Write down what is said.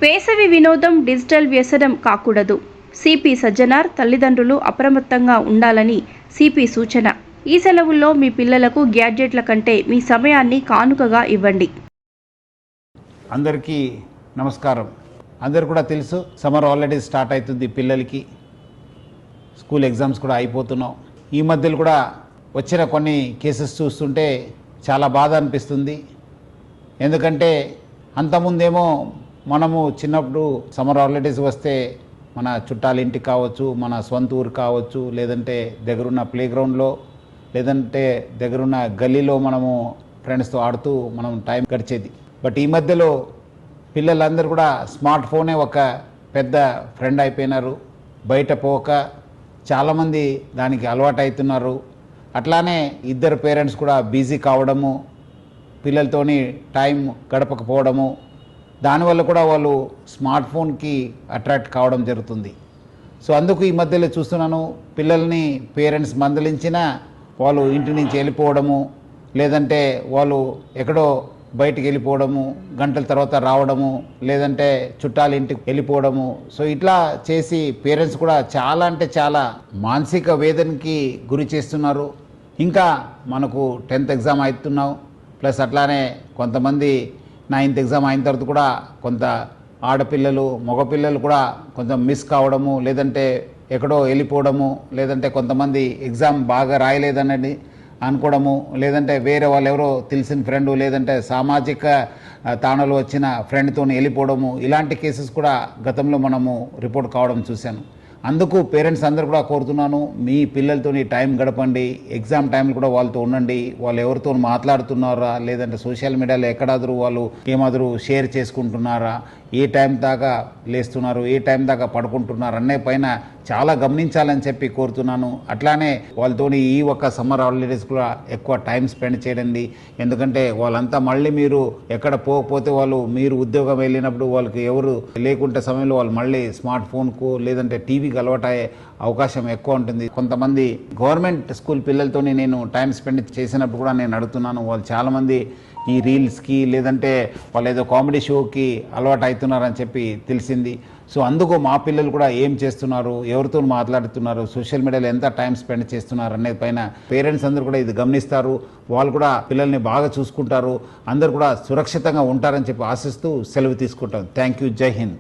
వేసవి వినోదం డిజిటల్ వ్యసనం కాకూడదు. సిపి సజ్జనార్ తల్లిదండ్రులు అప్రమత్తంగా ఉండాలని సిపి సూచన. ఈ సెలవుల్లో మీ పిల్లలకు గ్యాడ్జెట్ల కంటే మీ సమయాన్ని కానుకగా ఇవ్వండి. అందరికీ నమస్కారం. అందరు కూడా తెలుసు, సమ్మర్ హాలిడేస్ స్టార్ట్ అవుతుంది, పిల్లలకి స్కూల్ ఎగ్జామ్స్ కూడా అయిపోతున్నాం. ఈ మధ్యలో కూడా వచ్చిన కొన్ని కేసెస్ చూస్తుంటే చాలా బాధ అనిపిస్తుంది. ఎందుకంటే అంతకుముందేమో మనము చిన్నప్పుడు సమ్మర్ హాలిడేస్ వస్తే మన చుట్టాల ఇంటికి కావచ్చు, మన సొంత ఊరు కావచ్చు, లేదంటే దగ్గరున్న ప్లేగ్రౌండ్లో, లేదంటే దగ్గరున్న గల్లీలో మనము ఫ్రెండ్స్తో ఆడుతూ మనం టైం గడిచేది. బట్ ఈ మధ్యలో పిల్లలందరూ కూడా స్మార్ట్ ఫోనే ఒక పెద్ద ఫ్రెండ్ అయిపోయినారు. బయట పోక చాలామంది దానికి అలవాటు అవుతున్నారు. అట్లానే ఇద్దరు పేరెంట్స్ కూడా బిజీ కావడము, పిల్లలతోని టైం గడపకపోవడము, దానివల్ల కూడా వాళ్ళు స్మార్ట్ ఫోన్కి అట్రాక్ట్ కావడం జరుగుతుంది. సో అందుకు ఈ మధ్యలో చూస్తున్నాను, పిల్లల్ని పేరెంట్స్ మందలించినా వాళ్ళు ఇంటి నుంచి వెళ్ళిపోవడము, లేదంటే వాళ్ళు ఎక్కడో బయటికి వెళ్ళిపోవడము, గంటల తర్వాత రావడము, లేదంటే చుట్టాల ఇంటికి వెళ్ళిపోవడము. సో ఇట్లా చేసి పేరెంట్స్ కూడా చాలా అంటే చాలా మానసిక వేదనకి గురి చేస్తున్నారు. ఇంకా మనకు 10th ఎగ్జామ్ అవుతున్నావు, ప్లస్ అట్లానే కొంతమంది 9th ఎగ్జామ్ అయిన తర్వాత కూడా కొంత ఆడపిల్లలు మగపిల్లలు కూడా కొంచెం మిస్ కావడము, లేదంటే ఎక్కడో వెళ్ళిపోవడము, లేదంటే కొంతమంది ఎగ్జామ్ బాగా రాయలేదన్నది అనుకోవడము, లేదంటే వేరే వాళ్ళు ఎవరో తెలిసిన ఫ్రెండు, లేదంటే సామాజిక తాణాలు వచ్చిన ఫ్రెండ్తో వెళ్ళిపోవడము, ఇలాంటి కేసెస్ కూడా గతంలో మనము రిపోర్ట్ కావడం చూశాను. అందుకు పేరెంట్స్ అందరూ కూడా కోరుతున్నాను, మీ పిల్లలతో టైం గడపండి. ఎగ్జామ్ టైంలో కూడా వాళ్ళతో ఉండండి. వాళ్ళు ఎవరితో మాట్లాడుతున్నారా, లేదంటే సోషల్ మీడియాలో ఎక్కడాదరు వాళ్ళు ఏమాదరు షేర్ చేసుకుంటున్నారా, ఏ టైం దాకా లేస్తున్నారు, ఏ టైం దాకా పడుకుంటున్నారు అనే పైన చాలా గమనించాలని చెప్పి కోరుతున్నాను. అట్లానే వాళ్ళతోని ఈ ఒక్క సమ్మర్ హాలిడేస్ కూడా ఎక్కువ టైం స్పెండ్ చేయండి. ఎందుకంటే వాళ్ళంతా మళ్ళీ మీరు ఎక్కడ పోకపోతే వాళ్ళు మీరు ఉద్యోగం వెళ్ళినప్పుడు వాళ్ళకి ఎవరు లేకుంటే సమయంలో వాళ్ళు మళ్ళీ స్మార్ట్ ఫోన్కు లేదంటే టీవీకి అలవాటయ్యే అవకాశం ఎక్కువ ఉంటుంది. కొంతమంది గవర్నమెంట్ స్కూల్ పిల్లలతో నేను టైం స్పెండ్ చేసినప్పుడు కూడా నేను అడుగుతున్నాను, వాళ్ళు చాలామంది ఈ రీల్స్కి లేదంటే వాళ్ళు ఏదో కామెడీ షోకి అలవాటు అవుతున్నారని చెప్పి తెలిసింది. సో అందుకు మా పిల్లలు కూడా ఏం చేస్తున్నారు, ఎవరితో మాట్లాడుతున్నారు, సోషల్ మీడియాలో ఎంత టైం స్పెండ్ చేస్తున్నారు అనేది పైన పేరెంట్స్ అందరూ కూడా ఇది గమనిస్తారు. వాళ్ళు కూడా పిల్లల్ని బాగా చూసుకుంటారు, అందరూ కూడా సురక్షితంగా ఉంటారని చెప్పి ఆశిస్తూ సెలవు తీసుకుంటాం. Thank you. జై హింద్.